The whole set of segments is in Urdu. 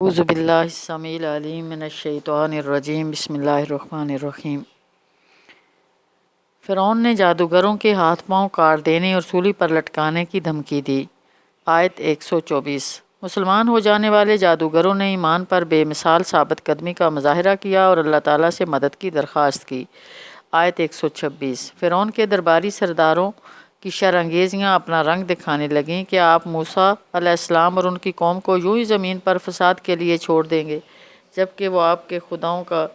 اعوذ باللہ السمیع العلیم من الشیطان الرجیم بسم اللہ الرحمن الرحیم۔ فرعون نے جادوگروں کے ہاتھ پاؤں کاٹ دینے اور سولی پر لٹکانے کی دھمکی دی۔ آیت 124۔ مسلمان ہو جانے والے جادوگروں نے ایمان پر بے مثال ثابت قدمی کا مظاہرہ کیا اور اللہ تعالیٰ سے مدد کی درخواست کی۔ آیت 126۔ فرعون کے درباری سرداروں کی شر انگیزیاں اپنا رنگ دکھانے لگیں۔ کیا آپ موسیٰ علیہ السلام اور ان کی قوم کو یوں ہی زمین پر فساد کے لیے چھوڑ دیں گے جبکہ وہ آپ کے خداؤں کا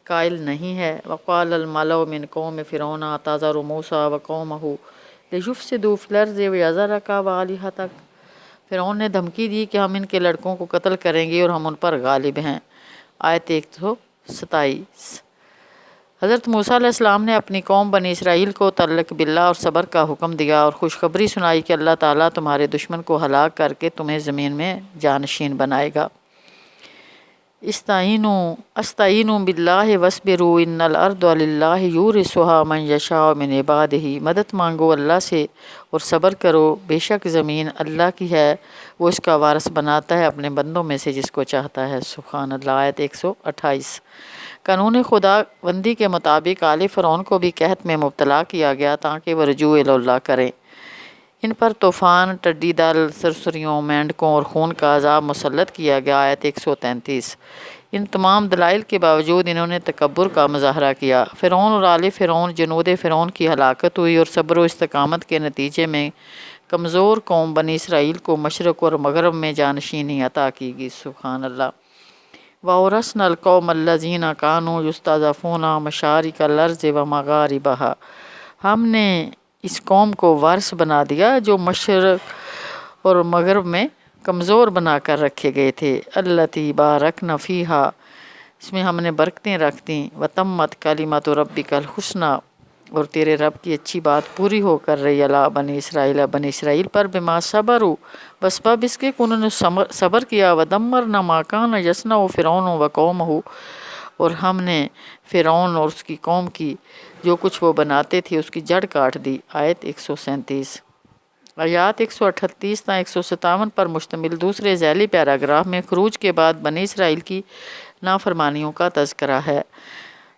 قائل نہیں ہے؟ وقال الملأ من قوم فرعون اتذر موسیٰ وقومہ لیفسدوا فی الارض ویذرک وآلہتک۔ فرعون نے دھمکی دی کہ ہم ان کے لڑکوں کو قتل کریں گے اور ہم ان پر غالب ہیں۔ آیت 127۔ حضرت موسیٰ علیہ السلام نے اپنی قوم بنی اسرائیل کو تعلق باللہ اور صبر کا حکم دیا اور خوشخبری سنائی کہ اللہ تعالیٰ تمہارے دشمن کو ہلاک کر کے تمہیں زمین میں جانشین بنائے گا۔ استعینوا باللہ واصبروا ان الارض للہ یورثھا من یشاء من عبادہ۔ مدد مانگو اللہ سے اور صبر کرو، بے شک زمین اللہ کی ہے، وہ اس کا وارث بناتا ہے اپنے بندوں میں سے جس کو چاہتا ہے۔ سبحان اللہ۔ آیت 128۔ قانون خدا بندی کے مطابق آل فرعون کو بھی قحط میں مبتلا کیا گیا تاکہ وہ رجوع اللہ کریں۔ ان پر طوفان، ٹڈی دل، سرسریوں، مینڈکوں اور خون کا عذاب مسلط کیا گیا۔ آیت 133۔ ان تمام دلائل کے باوجود انہوں نے تکبر کا مظاہرہ کیا۔ فرعون اور آل فرعون جنود فرعون کی ہلاکت ہوئی اور صبر و استقامت کے نتیجے میں کمزور قوم بنی اسرائیل کو مشرق اور مغرب میں جانشینی عطا کی گئی۔ سبحان اللہ۔ وَأَوْرَثْنَا الْقَوْمَ الَّذِينَ كَانُوا يُسْتَضْعَفُونَ مَشَارِقَ الْأَرْضِ وَمَغَارِبَهَا۔ ہم نے اس قوم کو وارث بنا دیا جو مشرق اور مغرب میں کمزور بنا کر رکھے گئے تھے۔ الَّتِي بَارَكْنَا فِيهَا، اس میں ہم نے برکتیں رکھ دیں۔ وَتَمَّتْ كَلِمَةُ رَبِّكَ الْحُسْنَىٰ، اور تیرے رب کی اچھی بات پوری ہو کر رہی اللہ بنی اسرائیل بنی اسرائیل پر بما صبروا، بسبب اس کے کہ انہوں نے صبر کیا۔ ودمرنا ما کان یصنع فرعون وقومہ، اور ہم نے فرعون اور اس کی قوم کی جو کچھ وہ بناتے تھے اس کی جڑ کاٹ دی۔ آیت 137۔ آیات 138 تا 157 پر مشتمل دوسرے ذیلی پیراگراف میں خروج کے بعد بنی اسرائیل کی نافرمانیوں کا تذکرہ ہے۔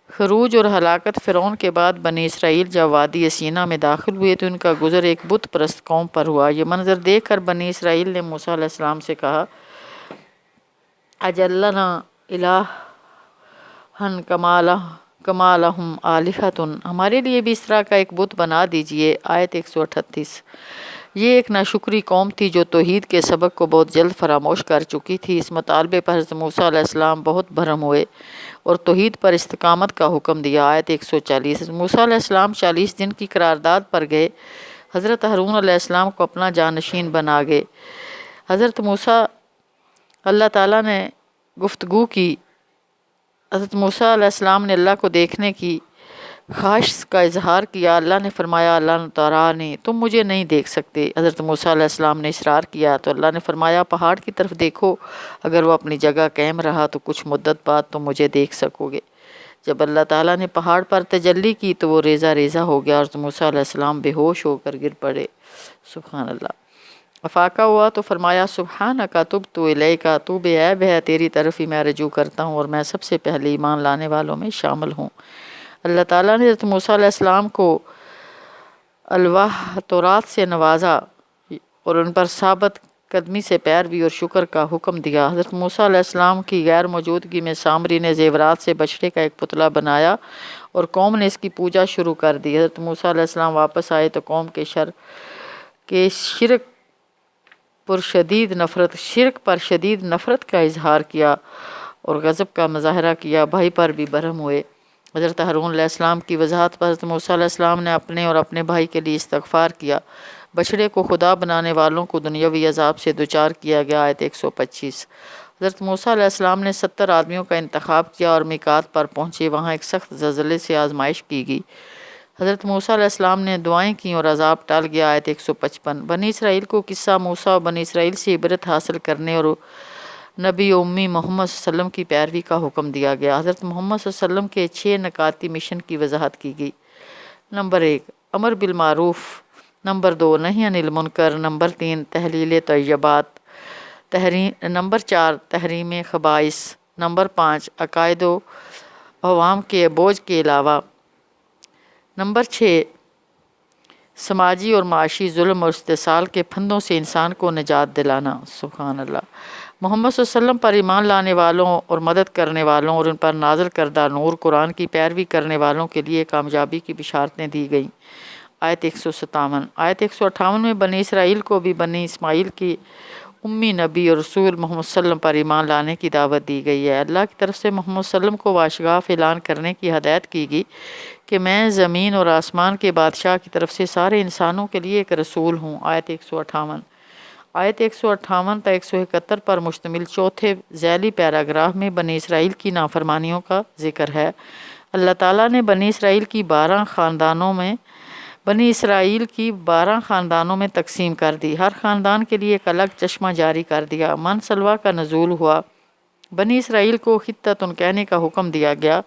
خروج اور ہلاکت فرعون کے بعد بنی اسرائیل جب وادی سینا میں داخل ہوئے تو ان کا گزر ایک بت پرست قوم پر ہوا۔ یہ منظر دیکھ کر بنی اسرائیل نے موسیٰ علیہ السلام سے کہا، اجعل لنا الہا کما لہم آلہۃ، ہمارے لیے بھی اس طرح کا ایک بت بنا دیجئے۔ آیت 138۔ یہ ایک ناشکری قوم تھی جو توحید کے سبق کو بہت جلد فراموش کر چکی تھی۔ اس مطالبے پر حضرت موسیٰ علیہ السلام بہت بھرم ہوئے اور توحید پر استقامت کا حکم دیا۔ آیت 140۔ موسیٰ علیہ السلام 40 دن کی قرارداد پر گئے۔ حضرت ہارون علیہ السلام کو اپنا جانشین بنا گئے۔ حضرت موسیٰ اللہ تعالیٰ نے گفتگو کی۔ حضرت موسیٰ علیہ السلام نے اللہ کو دیکھنے کی خواہش کا اظہار کیا۔ اللہ نے فرمایا اللہ ترانی، تم مجھے نہیں دیکھ سکتے۔ حضرت موسیٰ علیہ السلام نے اصرار کیا تو اللہ نے فرمایا پہاڑ کی طرف دیکھو، اگر وہ اپنی جگہ قائم رہا تو کچھ مدت بعد تم مجھے دیکھ سکو گے۔ جب اللہ تعالیٰ نے پہاڑ پر تجلی کی تو وہ ریزہ ریزہ ہو گیا اور حضرت موسیٰ علیہ السلام بے ہوش ہو کر گر پڑے۔ سبحان اللہ۔ افاقہ ہوا تو فرمایا سبحانک تبت الیک، تو بے عیب ہے، تیری طرف ہی میں رجوع کرتا ہوں اور میں سب سے پہلے ایمان لانے والوں میں شامل ہوں۔ اللہ تعالیٰ نے حضرت موسیٰ علیہ السلام کو الواح تورات سے نوازا اور ان پر ثابت قدمی سے پیروی اور شکر کا حکم دیا۔ حضرت موسیٰ علیہ السلام کی غیر موجودگی میں سامری نے زیورات سے بچڑے کا ایک پتلا بنایا اور قوم نے اس کی پوجا شروع کر دی۔ حضرت موسیٰ علیہ السلام واپس آئے تو قوم کے شرک پر شدید نفرت کا اظہار کیا اور غضب کا مظاہرہ کیا۔ بھائی پر بھی برہم ہوئے۔ حضرت ہارون علیہ السلام کی وضاحت پر حضرت موسیٰ علیہ السلام نے اپنے اور اپنے بھائی کے لیے استغفار کیا۔ بچڑے کو خدا بنانے والوں کو دنیاوی عذاب سے دوچار کیا گیا۔ آیت 125۔ حضرت موسیٰ علیہ السلام نے 70 آدمیوں کا انتخاب کیا اور میقات پر پہنچے، وہاں ایک سخت زلزلے سے آزمائش کی گئی۔ حضرت موسیٰ علیہ السلام نے دعائیں کیں اور عذاب ٹل گیا۔ آیت 155۔ بنی اسرائیل کو قصہ موسیٰ اور بنی اسرائیل سے عبرت حاصل کرنے اور نبی امی محمد صلی اللہ علیہ وسلم کی پیروی کا حکم دیا گیا۔ حضرت محمد صلی اللہ علیہ وسلم کے 6 نکاتی مشن کی وضاحت کی گئی۔ نمبر 1، امر بالمعروف۔ نمبر 2، نہی عن المنکر۔ نمبر 3، تحلیل طیبات۔ نمبر 4 تحریم خبائث، نمبر 5 عقائد و عوام کے بوجھ کے علاوہ، نمبر 6 سماجی اور معاشی ظلم اور استحصال کے پھندوں سے انسان کو نجات دلانا۔ سبحان اللہ۔ محمد صلی اللہ علیہ وسلم پر ایمان لانے والوں اور مدد کرنے والوں اور ان پر نازل کردہ نور قرآن کی پیروی کرنے والوں کے لیے کامیابی کی بشارتیں دی گئیں۔ آیت 157۔ آیت 158 میں بنی اسرائیل کو بھی بنی اسماعیل کی امی نبی اور رسول محمد صلی اللہ علیہ وسلم پر ایمان لانے کی دعوت دی گئی ہے۔ اللہ کی طرف سے محمد صلی اللہ علیہ وسلم کو واشگاف اعلان کرنے کی ہدایت کی گئی کہ میں زمین اور آسمان کے بادشاہ کی طرف سے سارے انسانوں کے لیے ایک رسول ہوں۔ آیت 158۔ آیت 158 تا 171 پر مشتمل چوتھے ذیلی پیراگراف میں بنی اسرائیل کی نافرمانیوں کا ذکر ہے۔ اللہ تعالیٰ نے بنی اسرائیل کی 12 خاندانوں میں تقسیم کر دی۔ ہر خاندان کے لیے ایک الگ چشمہ جاری کر دیا۔ من سلوہ کا نزول ہوا۔ بنی اسرائیل کو خطۃ کہنے کا حکم دیا گیا،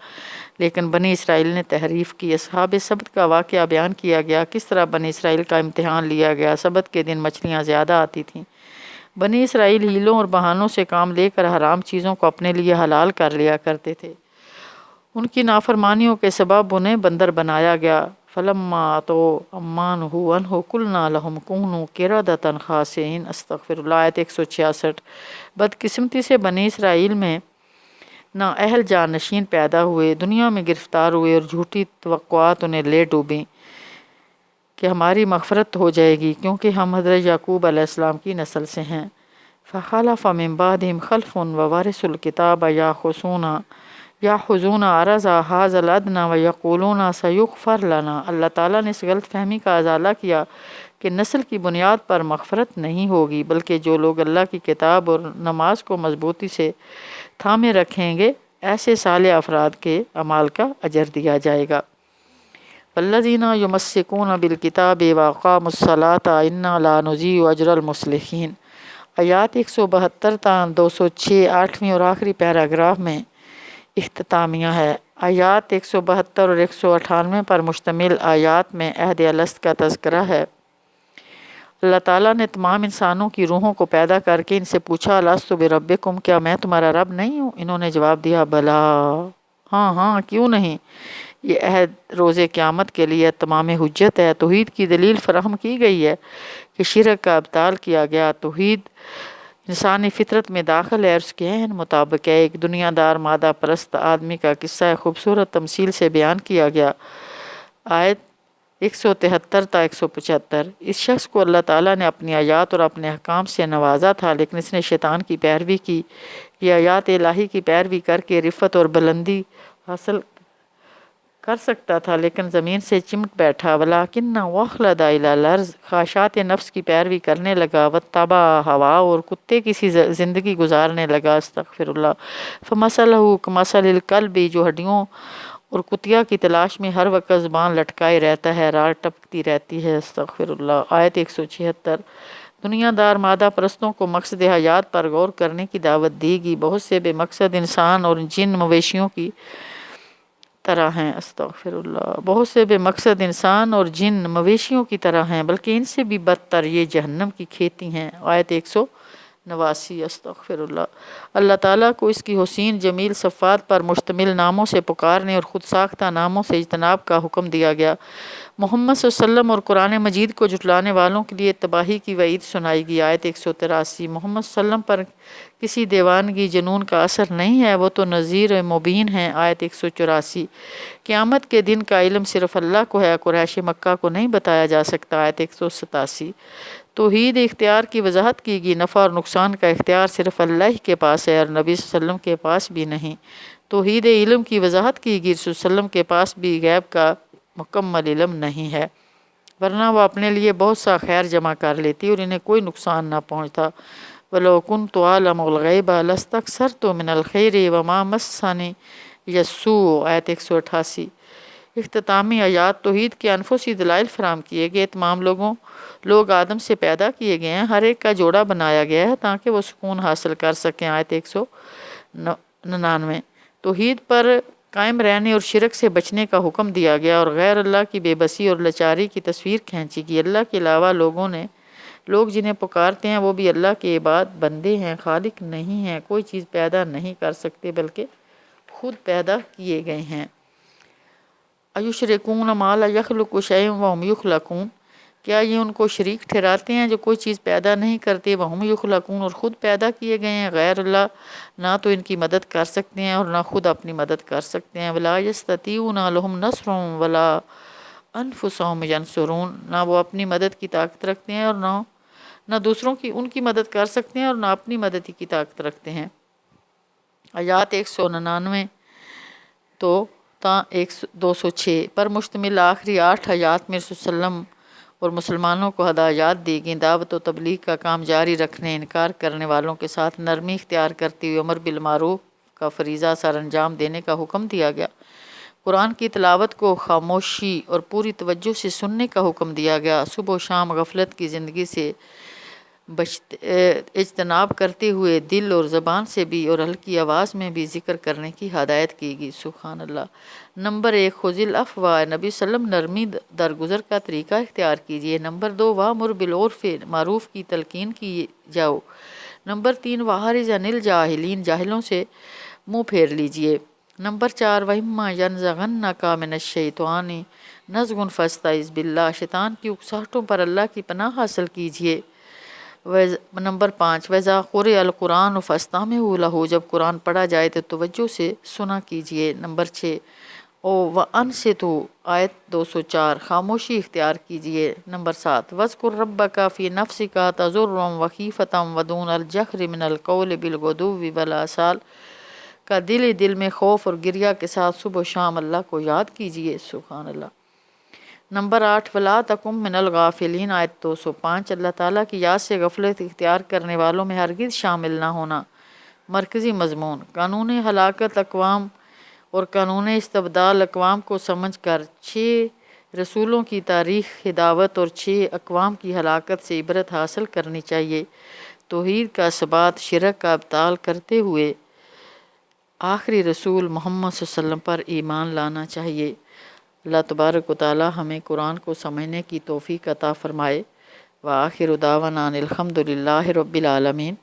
لیکن بنی اسرائیل نے تحریف کی۔ اصحاب سبت کا واقعہ بیان کیا گیا، کس طرح بنی اسرائیل کا امتحان لیا گیا۔ سبت کے دن مچھلیاں زیادہ آتی تھیں۔ بنی اسرائیل ہیلوں اور بہانوں سے کام لے کر حرام چیزوں کو اپنے لیے حلال کر لیا کرتے تھے۔ ان کی نافرمانیوں کے سبب انہیں بندر بنایا گیا۔ فَلَمَّا عَتَوْا عَمَّا نُهُوا عَنْهُ قُلْنَا لَهُمْ كُونُوا قِرَدَةً خَاسِئِينَ۔ استغفر اللہ۔ آیت 166۔ بدقسمتی سے بنی اسرائیل میں نااہل جانشین پیدا ہوئے، دنیا میں گرفتار ہوئے اور جھوٹی توقعات انہیں لے ڈوبیں کہ ہماری مغفرت ہو جائے گی کیونکہ ہم حضرت یعقوب علیہ السلام کی نسل سے ہیں۔ فَخَلَفَ مِن بَعْدِهِمْ خَلْفٌ وَوَرِثُوا الْكِتَابَ یاخذون عرض هذا الادنى ويقولون سيغفر لنا۔ اللہ تعالیٰ نے اس غلط فہمی کا ازالہ کیا کہ نسل کی بنیاد پر مغفرت نہیں ہوگی، بلکہ جو لوگ اللہ کی کتاب اور نماز کو مضبوطی سے تھامے رکھیں گے ایسے صالح افراد کے اعمال کا اجر دیا جائے گا۔ والذین یمسکون بالکتاب واقاموا الصلاۃ انا لا نضیع اجر المصلحین۔ آیات 172 تا 206 8ویں اور آخری پیراگراف میں اختتامیہ ہے۔ آیات 172 اور 198 پر مشتمل آیات میں عہد الست کا تذکرہ ہے۔ اللہ تعالیٰ نے تمام انسانوں کی روحوں کو پیدا کر کے ان سے پوچھا، الست بربکم، کیا میں تمہارا رب نہیں ہوں؟ انہوں نے جواب دیا، بلا، ہاں کیوں نہیں۔ یہ عہد روز قیامت کے لیے تمام حجت ہے۔ توحید کی دلیل فراہم کی گئی ہے کہ شرک کا ابطال کیا گیا۔ توحید انسانی فطرت میں داخل ہے اور اس کے عین مطابق ہے۔ ایک دنیا دار مادہ پرست آدمی کا قصہ خوبصورت تمثیل سے بیان کیا گیا۔ آیت 173 تا 175۔ اس شخص کو اللہ تعالیٰ نے اپنی آیات اور اپنے احکام سے نوازا تھا، لیکن اس نے شیطان کی پیروی کی۔ یہ آیات الہی کی پیروی کر کے رفعت اور بلندی حاصل کر سکتا تھا، لیکن زمین سے چمٹ بیٹھا۔ وَلَٰكِنَّ وَأَخْلَدَ إِلَى الْأَرْضِ، خواہشات نفس کی پیروی کرنے لگا۔ وَاتَّبَعَ هَوَاهُ، اور کتے کی سی زندگی گزارنے لگا۔ استغفر اللہ۔ فَمَثَلُهُ كَمَثَلِ الْكَلْبِ، جو ہڈیوں اور کتیا کی تلاش میں ہر وقت زبان لٹکائے رہتا ہے، راڑ ٹپکتی رہتی ہے۔ استغفر اللہ۔ آیت 176۔ دنیا دار مادہ پرستوں کو مقصد حیات پر غور کرنے کی دعوت دی گئی۔ بہت سے بے مقصد انسان اور جن مویشیوں کی طرح ہیں۔ استغفر اللہ۔ بہت سے بے مقصد انسان اور جن مویشیوں کی طرح ہیں، بلکہ ان سے بھی بدتر یہ جہنم کی کھیتی ہیں۔ آیت 189۔ استغفر اللہ۔ اللہ تعالیٰ کو اس کی حسین جمیل صفات پر مشتمل ناموں سے پکارنے اور خود ساختہ ناموں سے اجتناب کا حکم دیا گیا۔ محمد صلی اللہ علیہ وسلم اور قرآن مجید کو جھٹلانے والوں کے لیے تباہی کی وعید سنائی گئی۔ آیت 183۔ محمد صلی اللہ علیہ وسلم پر کسی دیوانگی جنون کا اثر نہیں ہے، وہ تو نذیر مبین ہیں۔ آیت 184۔ قیامت کے دن کا علم صرف اللہ کو ہے، قریش مکہ کو نہیں بتایا جا سکتا۔ آیت 187۔ توحید اختیار کی وضاحت کی گئی۔ نفع اور نقصان کا اختیار صرف اللہ کے پاس ہے اور نبی صلی اللہ علیہ وسلم کے پاس بھی نہیں۔ توحید علم کی وضاحت کی گئی۔ صلی اللہ علیہ وسلم کے پاس بھی غیب کا مکمل علم نہیں ہے، ورنہ وہ اپنے لیے بہت سا خیر جمع کر لیتی اور انہیں کوئی نقصان نہ پہنچتا۔ وَلَوْ كُنْتُ أَعْلَمُ الْغَيْبَ لَاسْتَكْثَرْتُ مِنَ الْخَيْرِ وَمَا مَسَّنِيَ السُّوءُ۔ آیت 188۔ اختتامی آیات توحید کے انفسی دلائل فراہم کیے گئے۔ تمام لوگ آدم سے پیدا کیے گئے ہیں، ہر ایک کا جوڑا بنایا گیا ہے تاکہ وہ سکون حاصل کر سکیں۔ آیت 199۔ توحید پر قائم رہنے اور شرک سے بچنے کا حکم دیا گیا اور غیر اللہ کی بے بسی اور لاچاری کی تصویر کھینچی گئی۔ اللہ کے علاوہ لوگوں نے لوگ جنہیں پکارتے ہیں وہ بھی اللہ کے عباد بندے ہیں، خالق نہیں ہیں، کوئی چیز پیدا نہیں کر سکتے بلکہ خود پیدا کیے گئے ہیں۔ ایشرکون ما لا یخلق شیئا وہم یخلقون، کیا یہ ان کو شریک ٹھہراتے ہیں جو کوئی چیز پیدا نہیں کرتے، وہم یخلقون، اور خود پیدا کیے گئے ہیں۔ غیر اللہ نہ تو ان کی مدد کر سکتے ہیں اور نہ خود اپنی مدد کر سکتے ہیں۔ ولا یستطیعون لهم نصر ولا انفسهم ینصرون، نہ وہ اپنی مدد کی طاقت رکھتے ہیں اور نہ دوسروں کی ان کی مدد کر سکتے ہیں اور نہ اپنی مدد کی طاقت رکھتے ہیں۔ آیات 199 تو تا 206 پر مشتمل آخری 8 آیات میں رسول صلی اللہ علیہ وسلم اور مسلمانوں کو ہدایات دی گئیں۔ دعوت و تبلیغ کا کام جاری رکھنے، انکار کرنے والوں کے ساتھ نرمی اختیار کرتے ہوئے امر بالمعروف کا فریضہ سر انجام دینے کا حکم دیا گیا۔ قرآن کی تلاوت کو خاموشی اور پوری توجہ سے سننے کا حکم دیا گیا۔ صبح و شام غفلت کی زندگی سے اجتناب کرتے ہوئے دل اور زبان سے بھی اور ہلکی آواز میں بھی ذکر کرنے کی ہدایت کی گئی۔ سبحان اللہ۔ نمبر 1 خذ العفو، نبی صلی اللہ علیہ وسلم نرمی درگزر کا طریقہ اختیار کیجیے۔ نمبر 2 وامر بالعرف، معروف کی تلقین کی جاؤ۔ نمبر 3 واعرض عن الجاہلین، جاہلوں سے منہ پھیر لیجیے۔ نمبر 4 وَإِمَّا يَنزَغَنَّكَ مِنَ الشَّيْطَانِ نَزْغٌ فَاسْتَعِذْ بِاللَّهِ، شیطان کی اکساہٹوں پر اللہ کی پناہ حاصل کیجیے۔ نمبر 5 وَإِذَا قُرِئَ الْقُرْآنُ فَاسْتَمِعُوا لَهُ، جب قرآن پڑھا جائے تو توجہ سے سنا کیجیے۔ نمبر 6 وَأَنصِتُوا، آیت 204، خاموشی اختیار کیجیے۔ نمبر 7 وَاذْكُر رَبَّكَ فِي نَفْسِكَ تَضَرُّعًا وَخِیفَةً وَدُونَ الْجَهْرِ مِنَ الْقَوْلِ بِالْغُدُوِّ وَالْآصَالِ، کا دل میں خوف اور گریہ کے ساتھ صبح و شام اللہ کو یاد کیجیے۔ سبحان اللہ۔ نمبر 8 وَلَا تَكُن مِّنَ الْغَافِلِينَ، آیت 205، اللہ تعالیٰ کی یاد سے غفلت اختیار کرنے والوں میں ہرگز شامل نہ ہونا۔ مرکزی مضمون، قانون ہلاکت اقوام اور قانون استبدال اقوام کو سمجھ کر 6 رسولوں کی تاریخ دعوت اور 6 اقوام کی ہلاکت سے عبرت حاصل کرنی چاہیے۔ توحید کا ثبات، شرک کا ابطال کرتے ہوئے آخری رسول محمد صلی اللہ علیہ وسلم پر ایمان لانا چاہیے۔ اللہ تبارک و تعالی ہمیں قرآن کو سمجھنے کی توفیق عطا فرمائے۔ وآخر دعوانا ان الحمد للہ رب العالمین۔